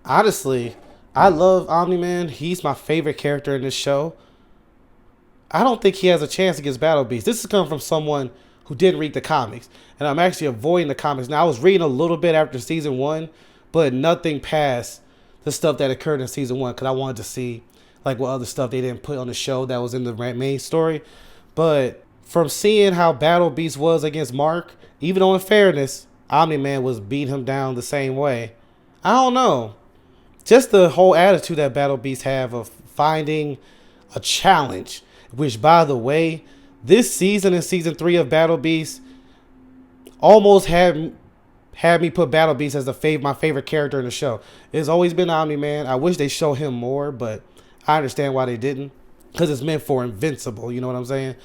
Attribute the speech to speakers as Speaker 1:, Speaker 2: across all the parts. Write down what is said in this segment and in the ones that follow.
Speaker 1: Honestly, I love Omni-Man. He's my favorite character in this show. I don't think he has a chance against Battle Beast. This is coming from someone who didn't read the comics. And I'm actually avoiding the comics. Now, I was reading a little bit after season 1, but nothing past the stuff that occurred in season 1 because I wanted to see like what other stuff they didn't put on the show that was in the main story. But from seeing how Battle Beast was against Mark, even though in fairness, Omni-Man was beating him down the same way. I don't know. Just the whole attitude that Battle Beasts have of finding a challenge, which, by the way, this season in season 3 of Battle Beasts almost had me put Battle Beast as my favorite character in the show. It's always been Omni-Man. I wish they show him more, but I understand why they didn't, because it's meant for Invincible. You know what I'm saying?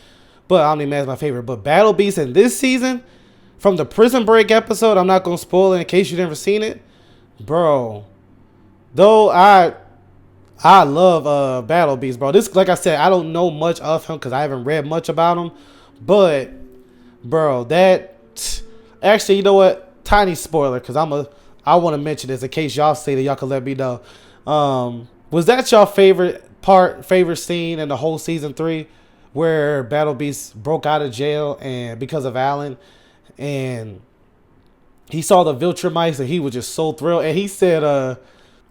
Speaker 1: But Omni-Man is my favorite. But Battle Beast in this season, from the Prison Break episode, I'm not gonna spoil it in case you've never seen it, bro. Though I love Battle Beast, bro. This, like I said, I don't know much of him because I haven't read much about him. But, bro, that actually, you know what? Tiny spoiler, because I want to mention this in case y'all see that y'all can let me know. Was that y'all favorite scene in the whole season 3, where Battle Beast broke out of jail and because of Alan, and he saw the Viltrumites and he was just so thrilled, and he said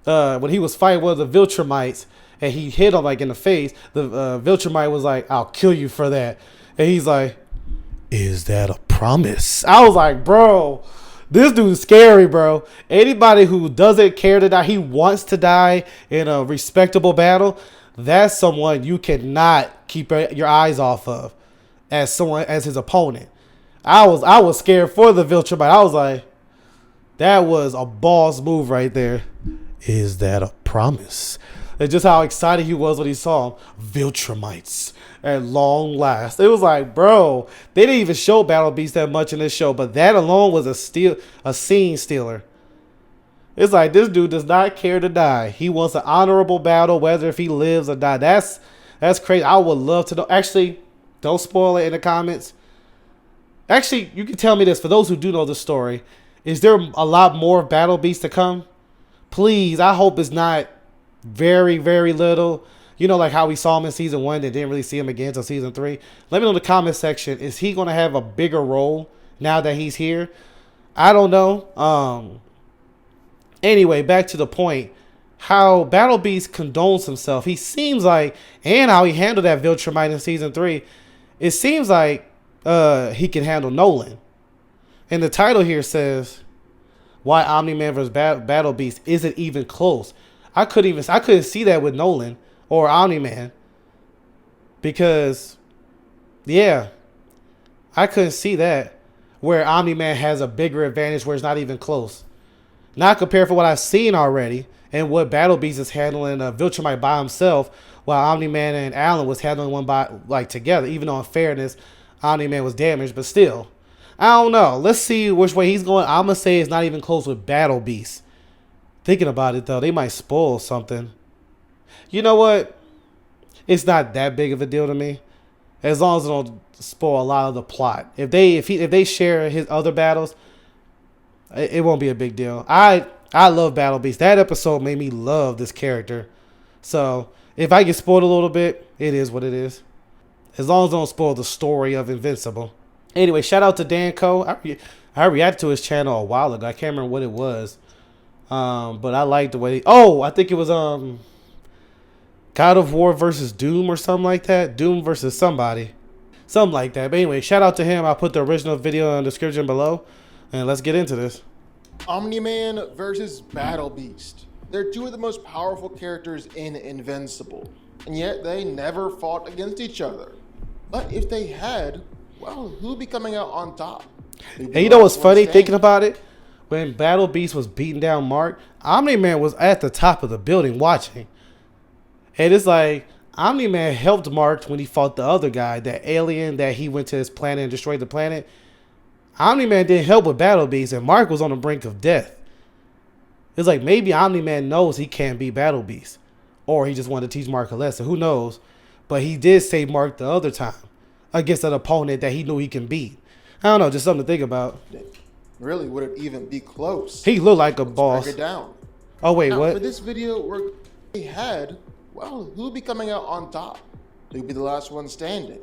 Speaker 1: when he was fighting one of the Viltrumites and he hit him like in the face, the Viltrumite was like, "I'll kill you for that," and he's like, "Is that a promise?" I was like, bro, this dude's scary, bro. Anybody who doesn't care to die, he wants to die in a respectable battle, that's someone you cannot keep your eyes off of as his opponent. I was scared for the Viltrumite. I was like, that was a boss move right there. Is that a promise? And just how excited he was when he saw him. Viltrumites at long last. It was like, bro, they didn't even show Battle Beast that much in this show, but that alone was a scene stealer. It's like, this dude does not care to die. He wants an honorable battle, whether if he lives or die. That's crazy. I would love to know. Actually, don't spoil it in the comments. Actually, you can tell me this. For those who do know the story, is there a lot more Battle Beasts to come? Please, I hope it's not very, very little. You know, like how we saw him in season 1 and didn't really see him again until season 3. Let me know in the comment section. Is he going to have a bigger role now that he's here? I don't know. Anyway, back to the point. How Battle Beast condones himself. He seems like, and how he handled that Viltrumite in season 3. It seems like he can handle Nolan. And the title here says, why Omni-Man vs. Battle Beast isn't even close. I couldn't see that with Nolan or Omni-Man, because, yeah, I couldn't see that where Omni-Man has a bigger advantage where it's not even close. Not compared for what I've seen already and what Battle Beast is handling Viltrumite by himself, while Omni-Man and Alan was handling one by together. Even though in fairness, Omni-Man was damaged, but still. I don't know. Let's see which way he's going. I'm going to say it's not even close with Battle Beast. Thinking about it, though, they might spoil something. You know what? It's not that big of a deal to me. As long as it don't spoil a lot of the plot. If they share his other battles, it won't be a big deal. I love Battle Beast. That episode made me love this character. So, if I get spoiled a little bit, it is what it is. As long as it don't spoil the story of Invincible. Anyway, shout out to Danco. I reacted to his channel a while ago. I can't remember what it was. But I liked the way... I think it was God of War versus Doom or something like that. Doom versus somebody. Something like that. But anyway, shout out to him. I'll put the original video in the description below. And let's get into this.
Speaker 2: Omni-Man versus Battle Beast. They're two of the most powerful characters in Invincible. And yet they never fought against each other. But if they had... well, who'll be coming out on top?
Speaker 1: And you know what's funny, thinking about it? When Battle Beast was beating down Mark, Omni-Man was at the top of the building watching. And it's like, Omni-Man helped Mark when he fought the other guy, that alien that he went to his planet and destroyed the planet. Omni-Man didn't help with Battle Beast, and Mark was on the brink of death. It's like, maybe Omni-Man knows he can't beat Battle Beast. Or he just wanted to teach Mark a lesson. Who knows? But he did save Mark the other time against an opponent that he knew he can beat. I don't know, just something to think about.
Speaker 2: Really, would it even be close?
Speaker 1: He looked like a boss.
Speaker 2: Break it down.
Speaker 1: Oh wait,
Speaker 2: Now, for
Speaker 1: what?
Speaker 2: this video, we're ahead. Well, who'll be coming out on top? Who'll be the last one standing?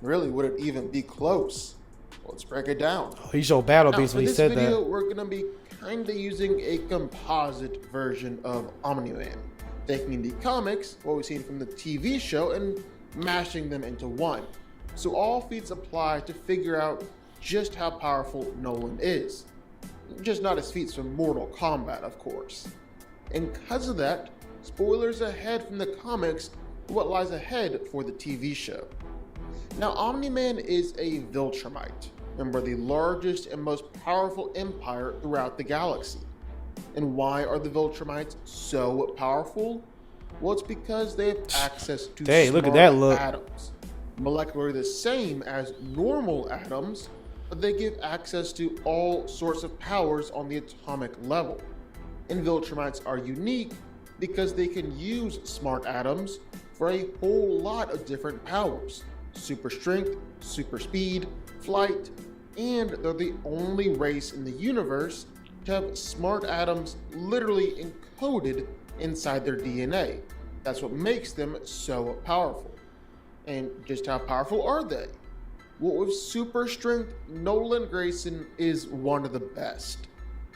Speaker 2: Really, would it even be close? Well, let's break it down.
Speaker 1: Oh, he showed Battle
Speaker 2: Now,
Speaker 1: Beast
Speaker 2: for
Speaker 1: when he
Speaker 2: this
Speaker 1: said
Speaker 2: video,
Speaker 1: that.
Speaker 2: we're going to be kind of using a composite version of Omni-Man, taking the comics, what we've seen from the TV show, and mashing them into one. So all feats apply to figure out just how powerful Nolan is. Just not his feats from Mortal Kombat, of course. And because of that, spoilers ahead from the comics for what lies ahead for the TV show. Now, Omni-Man is a Viltrumite, remember, the largest and most powerful empire throughout the galaxy. And why are the Viltrumites so powerful? Well, it's because they have access to
Speaker 1: Dang,
Speaker 2: smart
Speaker 1: look at that look.
Speaker 2: atoms. Molecularly the same as normal atoms, but they give access to all sorts of powers on the atomic level. And Viltrumites are unique because they can use smart atoms for a whole lot of different powers. Super strength, super speed, flight, and they're the only race in the universe to have smart atoms literally encoded inside their DNA. That's what makes them so powerful. And just how powerful are they? Well, with super strength, Nolan Grayson is one of the best.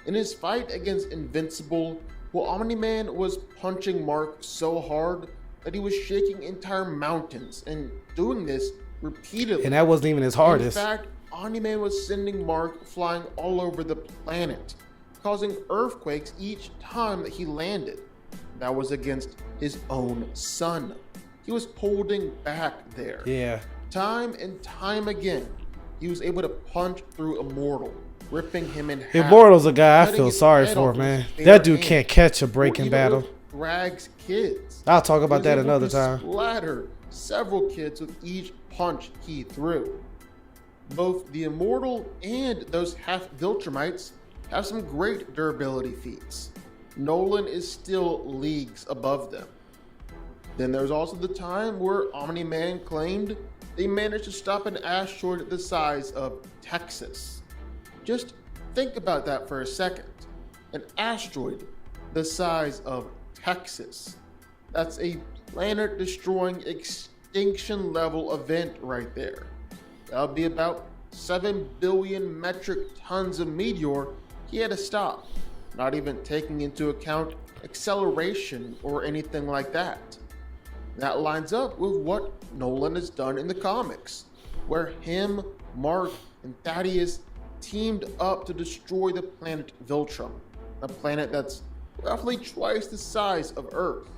Speaker 2: In his fight against Invincible, well, Omni-Man was punching Mark so hard that he was shaking entire mountains, and doing this repeatedly.
Speaker 1: And that wasn't even his hardest.
Speaker 2: In fact, Omni-Man was sending Mark flying all over the planet, causing earthquakes each time that he landed. That was against his own son. He was holding back there.
Speaker 1: Yeah.
Speaker 2: Time and time again, he was able to punch through Immortal, ripping him in half.
Speaker 1: Immortal's a guy I
Speaker 2: cutting
Speaker 1: feel
Speaker 2: his
Speaker 1: sorry
Speaker 2: head
Speaker 1: for,
Speaker 2: off
Speaker 1: man.
Speaker 2: with his
Speaker 1: That
Speaker 2: bare
Speaker 1: dude
Speaker 2: hand.
Speaker 1: can't catch a break
Speaker 2: Or
Speaker 1: in
Speaker 2: even
Speaker 1: battle.
Speaker 2: with Drag's kids.
Speaker 1: I'll talk
Speaker 2: He
Speaker 1: about
Speaker 2: was
Speaker 1: that
Speaker 2: able
Speaker 1: another
Speaker 2: to
Speaker 1: time.
Speaker 2: Splatter several kids with each punch he threw. Both the Immortal and those half Viltrumites have some great durability feats. Nolan is still leagues above them. Then there's also the time where Omni-Man claimed they managed to stop an asteroid the size of Texas. Just think about that for a second. An asteroid the size of Texas. That's a planet-destroying extinction level event right there. That would be about 7 billion metric tons of meteor he had to stop, not even taking into account acceleration or anything like that. That lines up with what Nolan has done in the comics, where him, Mark, and Thaddeus teamed up to destroy the planet Viltrum, a planet that's roughly twice the size of Earth.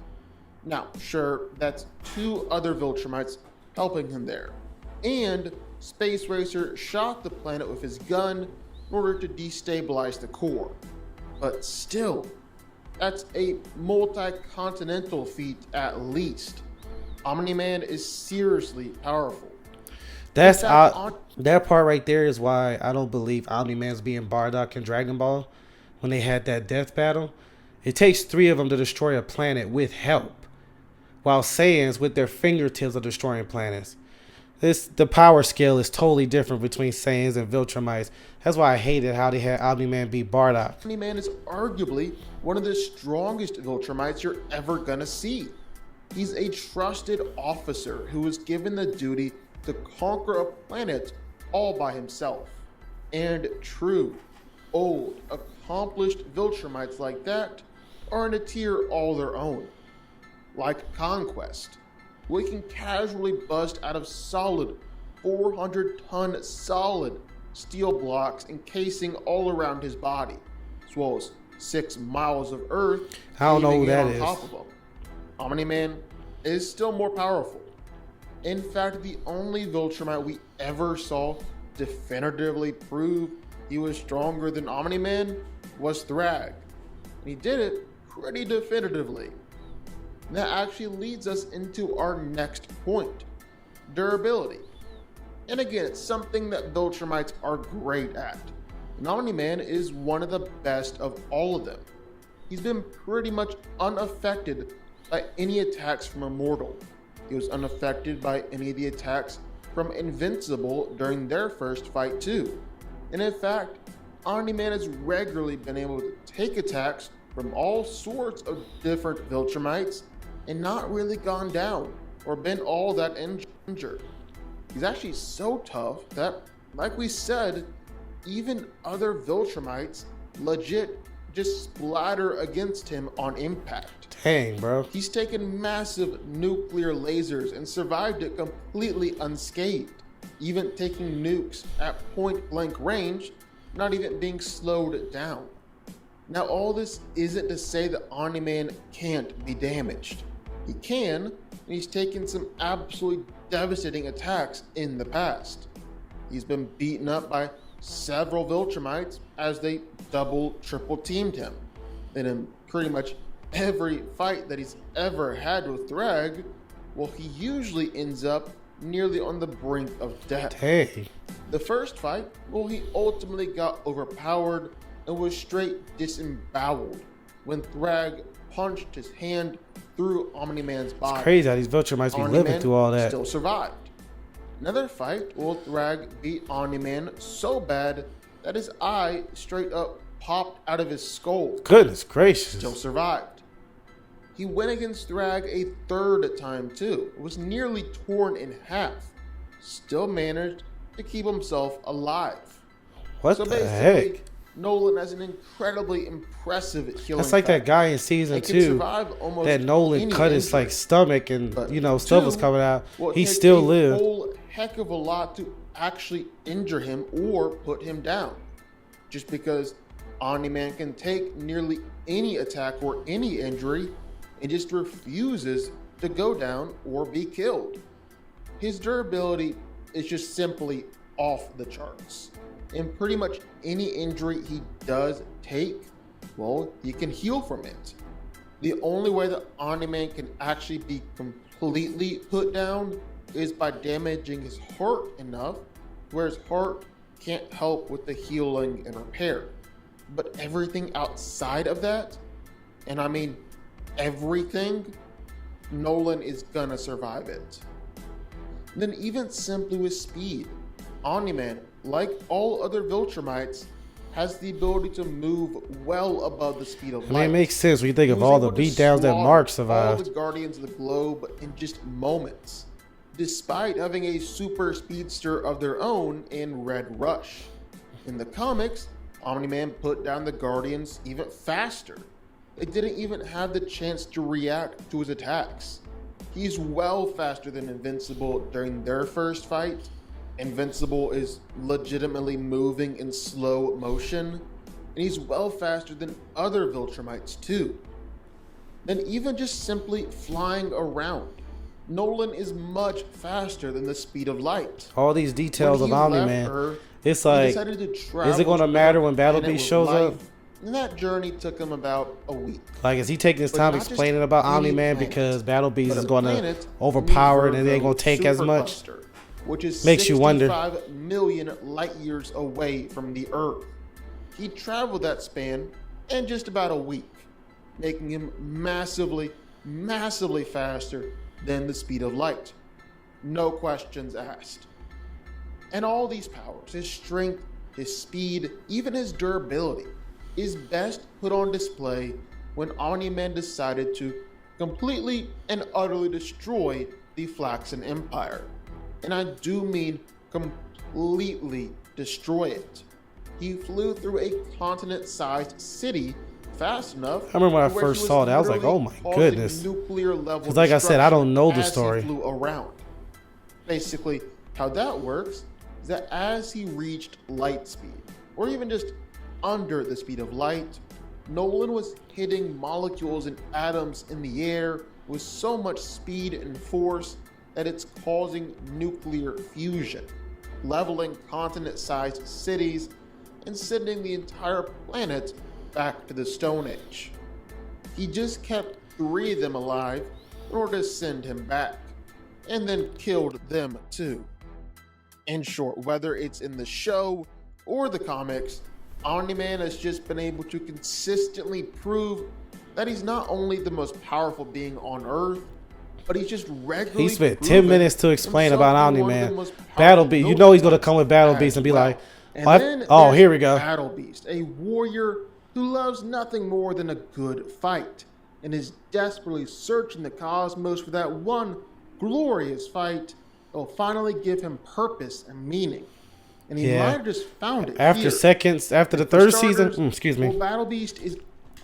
Speaker 2: Now, sure, that's 2 other Viltrumites helping him there, and Space Racer shot the planet with his gun in order to destabilize the core. But still, that's a multi-continental feat at least. Omni-Man is seriously powerful.
Speaker 1: That's
Speaker 2: In fact,
Speaker 1: that part right there is why I don't believe Omni-Man's being Bardock in Dragon Ball when they had that death battle. It takes 3 of them to destroy a planet with help, while Saiyans with their fingertips are destroying planets. The power scale is totally different between Saiyans and Viltrumites. That's why I hated how they had Omni-Man beat Bardock.
Speaker 2: Omni-Man is arguably one of the strongest Viltrumites you're ever gonna see. He's a trusted officer who was given the duty to conquer a planet all by himself. And true, old, accomplished Viltrumites like that are in a tier all their own. Like Conquest, we can casually bust out of solid 400-ton solid steel blocks encasing all around his body, as well as 6 miles of earth.
Speaker 1: I don't know who
Speaker 2: caving in
Speaker 1: that
Speaker 2: on
Speaker 1: is.
Speaker 2: top of him. Omni-Man is still more powerful. In fact, the only Viltrumite we ever saw definitively prove he was stronger than Omni-Man was Thrag. And he did it pretty definitively. And that actually leads us into our next point, durability. And again, it's something that Viltrumites are great at. And Omni-Man is one of the best of all of them. He's been pretty much unaffected by any attacks from Immortal. He was unaffected by any of the attacks from Invincible during their first fight too. And in fact, Omni-Man has regularly been able to take attacks from all sorts of different Viltrumites and not really gone down or been all that injured. He's actually so tough that, like we said, even other Viltrumites legit just splatter against him on impact.
Speaker 1: Dang, bro.
Speaker 2: He's taken massive nuclear lasers and survived it completely unscathed, even taking nukes at point blank range, not even being slowed down. Now, all this isn't to say that Omni-Man can't be damaged. He can, and he's taken some absolutely devastating attacks in the past. He's been beaten up by several Viltrumites as they double, triple teamed him. And in pretty much every fight that he's ever had with Thrag, well, he usually ends up nearly on the brink of death.
Speaker 1: Hey.
Speaker 2: The first fight, well, he ultimately got overpowered and was straight disemboweled when Thrag punched his hand through Omni-Man's body.
Speaker 1: It's crazy how these Viltrumites be living through all that.
Speaker 2: Still survived. Another fight, well, Thrag beat Omni-Man so bad that his eye straight up popped out of his skull.
Speaker 1: Goodness gracious.
Speaker 2: Still survived. He went against Thrag a third time too. It was nearly torn in half. Still managed to keep himself alive.
Speaker 1: What the heck?
Speaker 2: Nolan has an incredibly impressive healing.
Speaker 1: That's like that guy in season 2 that Nolan cut his like stomach and stuff was coming out. He still lived.
Speaker 2: A whole heck of a lot to actually injure him or put him down. Just because Omni-Man can take nearly any attack or any injury and just refuses to go down or be killed. His durability is just simply off the charts. And pretty much any injury he does take, well, he can heal from it. The only way that Omni-Man can actually be completely put down is by damaging his heart enough where his heart can't help with the healing and repair. But everything outside of that, and I mean everything, Nolan is gonna survive it. And then even simply with speed, Omni-Man, like all other Viltrumites, has the ability to move well above the speed of light.
Speaker 1: I mean, it makes sense when you think of all the beatdowns that Mark survived.
Speaker 2: All the Guardians of the Globe in just moments, despite having a super speedster of their own in Red Rush. In the comics, Omni-Man put down the Guardians even faster. They didn't even have the chance to react to his attacks. He's well faster than Invincible during their first fight. Invincible is legitimately moving in slow motion, and he's well faster than other Viltrumites too. Then even just simply flying around, Nolan is much faster than the speed of light.
Speaker 1: All these details of Omni-Man, it's like, is it going to matter when Battle Beast shows up?
Speaker 2: And that journey took him about a week.
Speaker 1: Like, is he taking his time explaining about Omni-Man because Battle Beast is going to overpower it and they ain't going to take as much?
Speaker 2: Which is
Speaker 1: Makes you wonder.
Speaker 2: 65 million light years away from the Earth. He traveled that span in just about a week, making him massively, massively faster than the speed of light. No questions asked. And all these powers, his strength, his speed, even his durability, is best put on display when Omni-Man decided to completely and utterly destroy the Flaxen Empire. And I do mean completely destroy it. He flew through a continent-sized city fast enough.
Speaker 1: I remember when I first saw that, I was like, oh my goodness. Because like I said, I don't know the story.
Speaker 2: He flew around. Basically, how that works is that as he reached light speed, or even just under the speed of light, Nolan was hitting molecules and atoms in the air with so much speed and force that it's causing nuclear fusion, leveling continent-sized cities and sending the entire planet back to the Stone Age. He just kept 3 of them alive in order to send him back, and then killed them too. In short, whether it's in the show or the comics, Omni-Man has just been able to consistently prove that he's not only the most powerful being on Earth, but he's just regularly.
Speaker 1: He spent 10 minutes to explain about Omni-Man. Battle Beast, you know he's going to come with Battle Beast and be like, oh, here we go.
Speaker 2: Battle Beast, a warrior who loves nothing more than a good fight and is desperately searching the cosmos for that one glorious fight that will finally give him purpose and meaning. And he might
Speaker 1: Yeah.
Speaker 2: have just found it
Speaker 1: After
Speaker 2: here.
Speaker 1: seconds, after the
Speaker 2: And for
Speaker 1: third season,
Speaker 2: starters,
Speaker 1: excuse
Speaker 2: well,
Speaker 1: me.
Speaker 2: Battle Beast is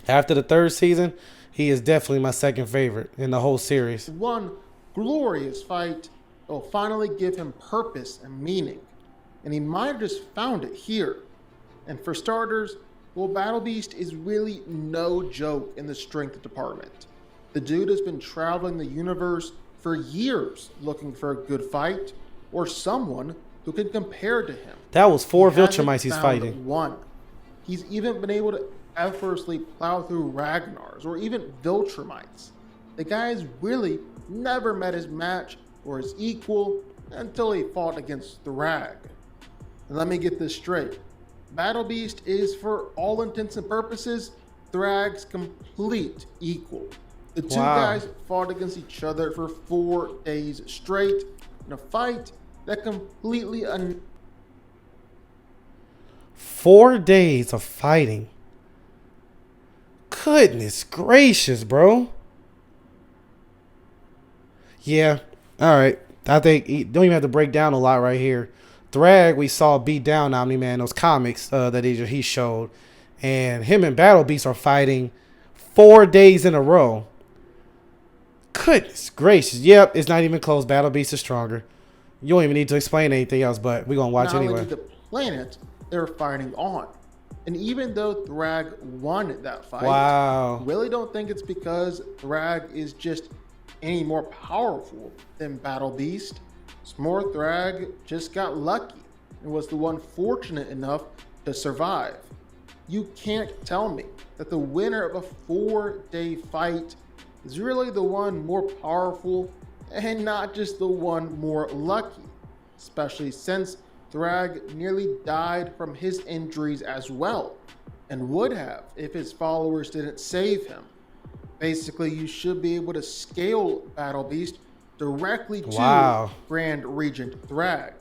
Speaker 1: After the third season, he is definitely my second favorite in the whole series.
Speaker 2: one glorious fight that will finally give him purpose and meaning. And he might have just found it here. And for starters, well, Battle Beast is really no joke in the strength department. The dude has been traveling the universe for years looking for a good fight or someone who can compare to him.
Speaker 1: That was 4
Speaker 2: He hasn't
Speaker 1: Viltrumites he's
Speaker 2: found
Speaker 1: fighting.
Speaker 2: one. He's even been able to effortlessly plow through Ragnars or even Viltrumites. The guy's really never met his match or his equal until he fought against Thrag. And let me get this straight. Battle Beast is, for all intents and purposes, Thrag's complete equal. The two
Speaker 1: Wow.
Speaker 2: guys fought against each other for 4 days straight in a fight that completely
Speaker 1: 4 days of fighting. Goodness gracious, bro. Yeah. All right. I think you don't even have to break down a lot right here. Thrag, we saw beat down Omni-Man, those comics that he showed. And him and Battle Beast are fighting 4 days in a row. Goodness gracious. Yep, it's not even close. Battle Beast is stronger. You don't even need to explain anything else, but we're going to watch
Speaker 2: not
Speaker 1: anyway.
Speaker 2: only the planet they're fighting on. And even though Thrag won that fight,
Speaker 1: Wow.
Speaker 2: really don't think it's because Thrag is just any more powerful than Battle Beast. It's more Thrag just got lucky and was the one fortunate enough to survive. You can't tell me that the winner of a 4-day fight is really the one more powerful and not just the one more lucky, especially since Thrag nearly died from his injuries as well, and would have if his followers didn't save him. Basically, you should be able to scale Battle Beast directly to Grand Regent Thrag.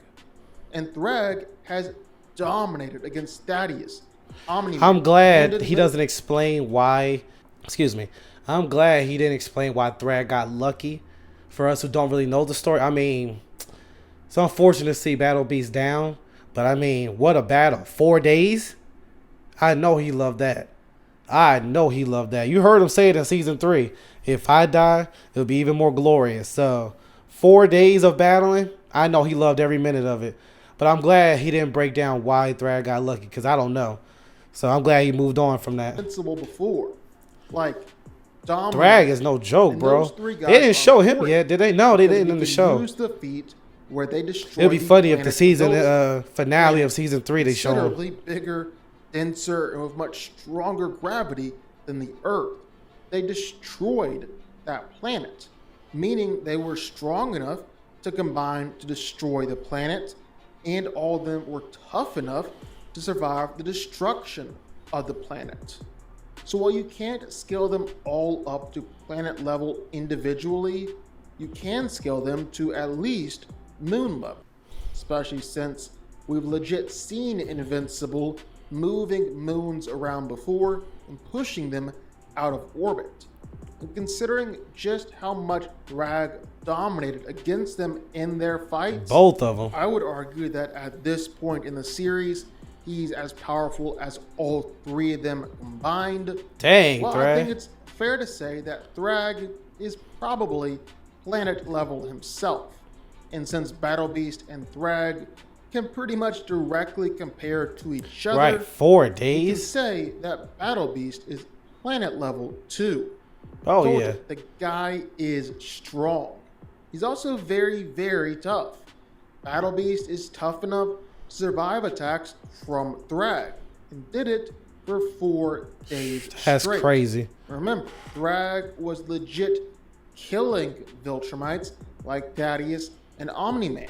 Speaker 2: And Thrag has dominated against Thaddeus.
Speaker 1: I'm glad he doesn't explain why. Excuse me. I'm glad he didn't explain why Thrag got lucky. For us who don't really know the story, I mean, it's unfortunate to see Battle Beast down, but I mean, what a battle. 4 days? I know he loved that. I know he loved that. You heard him say it in season 3. If I die, it'll be even more glorious. So 4 days of battling, I know he loved every minute of it. But I'm glad he didn't break down why Thrag got lucky, because I don't know. So I'm glad he moved on from that.
Speaker 2: Invincible before. Like, dominant.
Speaker 1: Thrag is no joke,
Speaker 2: And
Speaker 1: bro.
Speaker 2: those three guys
Speaker 1: They didn't show him
Speaker 2: important
Speaker 1: yet, did they? No, they
Speaker 2: because
Speaker 1: didn't
Speaker 2: we
Speaker 1: in the
Speaker 2: can
Speaker 1: show.
Speaker 2: Use the feat where they destroy
Speaker 1: It'd be
Speaker 2: the
Speaker 1: funny if the
Speaker 2: planet
Speaker 1: season
Speaker 2: those
Speaker 1: finale of season 3 they show him.
Speaker 2: considerably bigger, denser, and with much stronger gravity than the Earth. They destroyed that planet, meaning they were strong enough to combine to destroy the planet, and all of them were tough enough to survive the destruction of the planet. So while you can't scale them all up to planet level individually, you can scale them to at least moon level, especially since we've legit seen Invincible moving moons around before and pushing them out of orbit. And considering just how much Thrag dominated against them in their fights,
Speaker 1: Both of them.
Speaker 2: I would argue that at this point in the series, he's as powerful as all 3 of them combined.
Speaker 1: Dang,
Speaker 2: Well, I think
Speaker 1: Thrag.
Speaker 2: it's fair to say that Thrag is probably planet level himself. And since Battle Beast and Thrag can pretty much directly compare to each other,
Speaker 1: Right, 4
Speaker 2: you can
Speaker 1: days?
Speaker 2: say that Battle Beast is planet level too.
Speaker 1: Oh,
Speaker 2: Told
Speaker 1: yeah.
Speaker 2: you, the guy is strong. He's also very, very tough. Battle Beast is tough enough to survive attacks from Thrag, and did it for 4 days
Speaker 1: That's
Speaker 2: straight.
Speaker 1: crazy.
Speaker 2: Remember, Thrag was legit killing Viltrumites like Thaddeus and Omni-Man,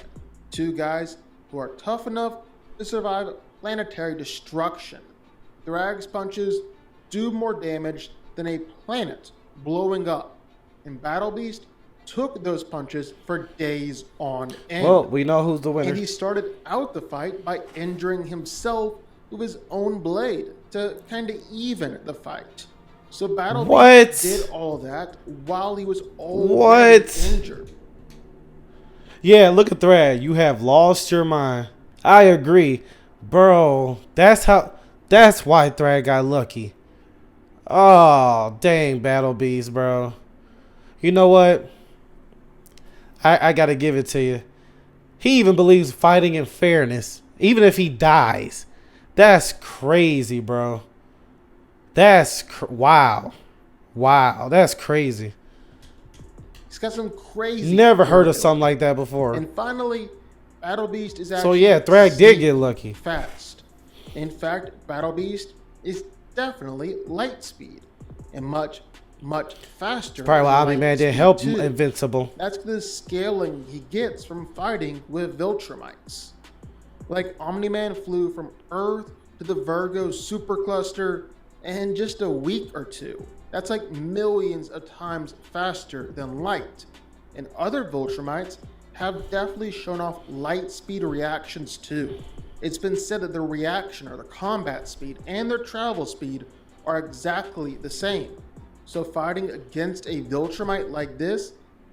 Speaker 2: 2 guys who are tough enough to survive planetary destruction. Thrag's punches do more damage than a planet blowing up, and Battle Beast took those punches for days on end.
Speaker 1: Well, we know who's the winner.
Speaker 2: And he started out the fight by injuring himself with his own blade to kind of even the fight. So Battle
Speaker 1: What?
Speaker 2: Beast did all that while he was already
Speaker 1: What?
Speaker 2: injured.
Speaker 1: Yeah, look at Thread. You have lost your mind. I agree. Bro, that's why Thread got lucky. Oh, dang, Battle Beast, bro. You know what? I gotta give it to you. He even believes fighting in fairness, even if he dies. That's crazy, bro. Wow. Wow, that's crazy.
Speaker 2: He's got some crazy.
Speaker 1: Never heard of something like that before.
Speaker 2: And finally, Battle Beast is actually
Speaker 1: So yeah, Thrag did get lucky.
Speaker 2: Fast. In fact, Battle Beast is definitely light speed and much faster.
Speaker 1: Probably why Omni-Man didn't help
Speaker 2: too.
Speaker 1: Invincible.
Speaker 2: That's the scaling he gets from fighting with Viltrumites. Like Omni-Man flew from Earth to the Virgo supercluster in just a week or two. That's like millions of times faster than light. And other Viltrumites have definitely shown off light speed reactions too. It's been said that their reaction or their combat speed and their travel speed are exactly the same. So fighting against a Viltrumite like this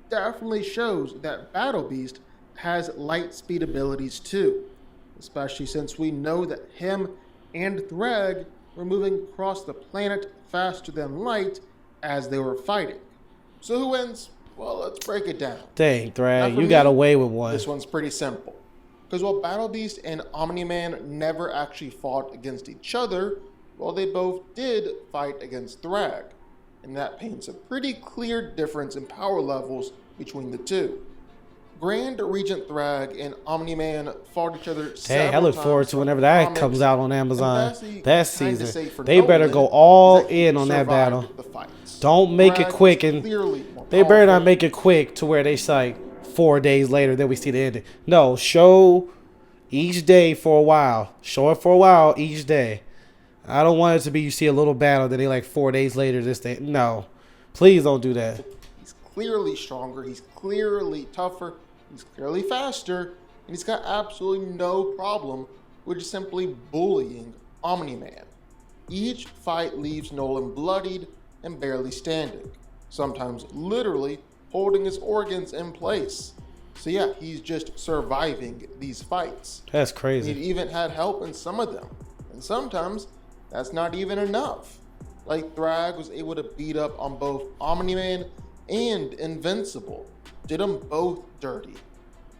Speaker 2: definitely shows that Battle Beast has light speed abilities too. Especially since we know that him and Thrag were moving across the planet faster than light as they were fighting. So who wins? Well, let's break it down.
Speaker 1: Dang, Thrag, you got away with one.
Speaker 2: This one's pretty simple. Because while Battle Beast and Omni-Man never actually fought against each other, well, they both did fight against Thrag. And that paints a pretty clear difference in power levels between the two. Grand Regent Thrag and Omni-Man fought each other several
Speaker 1: Dang, I look
Speaker 2: times
Speaker 1: forward to whenever
Speaker 2: in
Speaker 1: that
Speaker 2: comics,
Speaker 1: comes out on Amazon. That
Speaker 2: kinda
Speaker 1: season.
Speaker 2: safe for
Speaker 1: They better
Speaker 2: Nolan
Speaker 1: go all
Speaker 2: is that he
Speaker 1: in on that
Speaker 2: survived
Speaker 1: battle.
Speaker 2: the fights.
Speaker 1: Don't make
Speaker 2: Thrag
Speaker 1: it quick,
Speaker 2: is
Speaker 1: and
Speaker 2: clearly more
Speaker 1: they better not
Speaker 2: powerful.
Speaker 1: make it quick to where they like 4 days later then we see the ending. No, show each day for a while. Show it for a while each day. I don't want it to be you see a little battle then they like 4 days later this day. No, please don't do that.
Speaker 2: He's clearly stronger. He's clearly tougher. He's clearly faster. And he's got absolutely no problem with just simply bullying Omni-Man. Each fight leaves Nolan bloodied and barely standing. Sometimes literally holding his organs in place. So yeah, he's just surviving these fights.
Speaker 1: That's crazy.
Speaker 2: He even had help in some of them. And sometimes that's not even enough. Like Thrag was able to beat up on both Omni-Man and Invincible. Did them both dirty.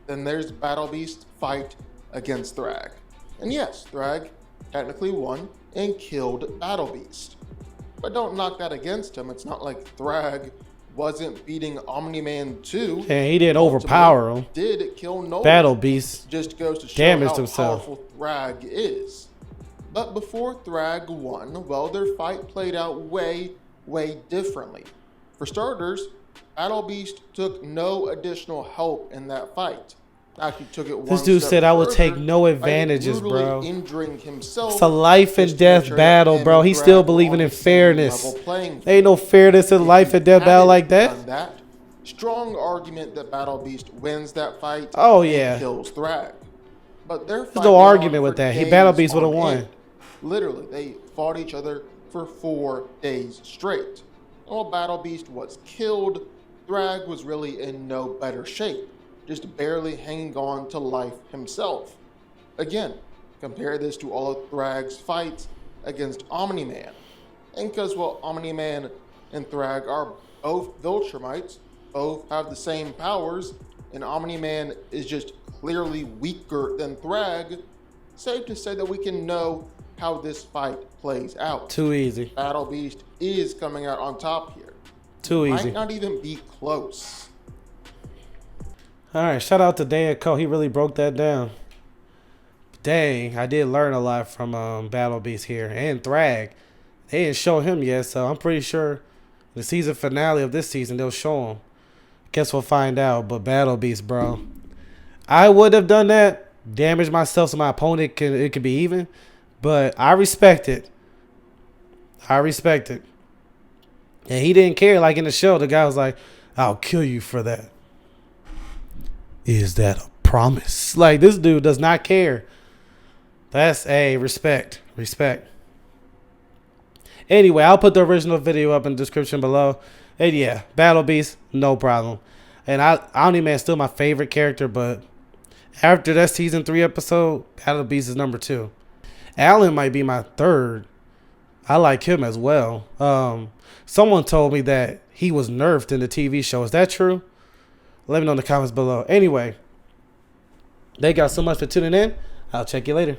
Speaker 2: Then there's Battle Beast fight against Thrag. And yes, Thrag technically won and killed Battle Beast. But don't knock that against him. It's not like Thrag wasn't beating Omni-Man too.
Speaker 1: And he didn't overpower him.
Speaker 2: Did kill Nolan.
Speaker 1: Battle Beast
Speaker 2: Just goes to show
Speaker 1: damaged
Speaker 2: how
Speaker 1: himself.
Speaker 2: powerful Thrag is. But before Thrag won, well, their fight played out way differently. For starters, Battle Beast took no additional help in that fight. Actually took it one
Speaker 1: This dude
Speaker 2: step
Speaker 1: said I would
Speaker 2: further
Speaker 1: take no
Speaker 2: by
Speaker 1: advantages,
Speaker 2: brutally
Speaker 1: bro.
Speaker 2: injuring himself.
Speaker 1: It's a life and
Speaker 2: just to make
Speaker 1: death
Speaker 2: sure
Speaker 1: battle,
Speaker 2: him
Speaker 1: bro.
Speaker 2: and
Speaker 1: He's
Speaker 2: Thrag
Speaker 1: still
Speaker 2: were
Speaker 1: believing
Speaker 2: on
Speaker 1: in
Speaker 2: the same
Speaker 1: fairness.
Speaker 2: level playing field.
Speaker 1: Ain't no fairness in life and death battle like
Speaker 2: Hadn't
Speaker 1: that.
Speaker 2: done strong argument that Battle Beast wins that fight.
Speaker 1: Oh,
Speaker 2: and
Speaker 1: yeah.
Speaker 2: kills Thrag. But their fight
Speaker 1: There's no
Speaker 2: went on
Speaker 1: argument with
Speaker 2: for
Speaker 1: that.
Speaker 2: days
Speaker 1: Battle Beast
Speaker 2: on
Speaker 1: would've won.
Speaker 2: end. Literally, they fought each other for 4 days straight. While Battle Beast was killed, Thrag was really in no better shape, just barely hanging on to life himself. Again, compare this to all of Thrag's fights against Omni-Man. And because while Omni-Man and Thrag are both Viltrumites, both have the same powers, and Omni-Man is just clearly weaker than Thrag, safe to say that we can know how this fight plays out.
Speaker 1: Too easy.
Speaker 2: Battle Beast is coming out on top here.
Speaker 1: Too easy.
Speaker 2: Might not even be close.
Speaker 1: All right, shout out to Dan Cole. He really broke that down. Dang, I did learn a lot from Battle Beast here and Thrag. They didn't show him yet, so I'm pretty sure the season finale of this season they'll show him. Guess we'll find out. But Battle Beast, bro, I would have done that, damaged myself so my opponent could be even. But I respect it. I respect it. And he didn't care. Like in the show, the guy was like, "I'll kill you for that." Is that a promise? Like this dude does not care. That's a respect. Respect. Anyway, I'll put the original video up in the description below. And yeah, Battle Beast, no problem. And Omni-Man still my favorite character, but after that season 3 episode, Battle Beast is number 2. Alan might be my 3rd. I like him as well. Someone told me that he was nerfed in the TV show. Is that true? Let me know in the comments below. Anyway, thank y'all so much for tuning in. I'll check you later.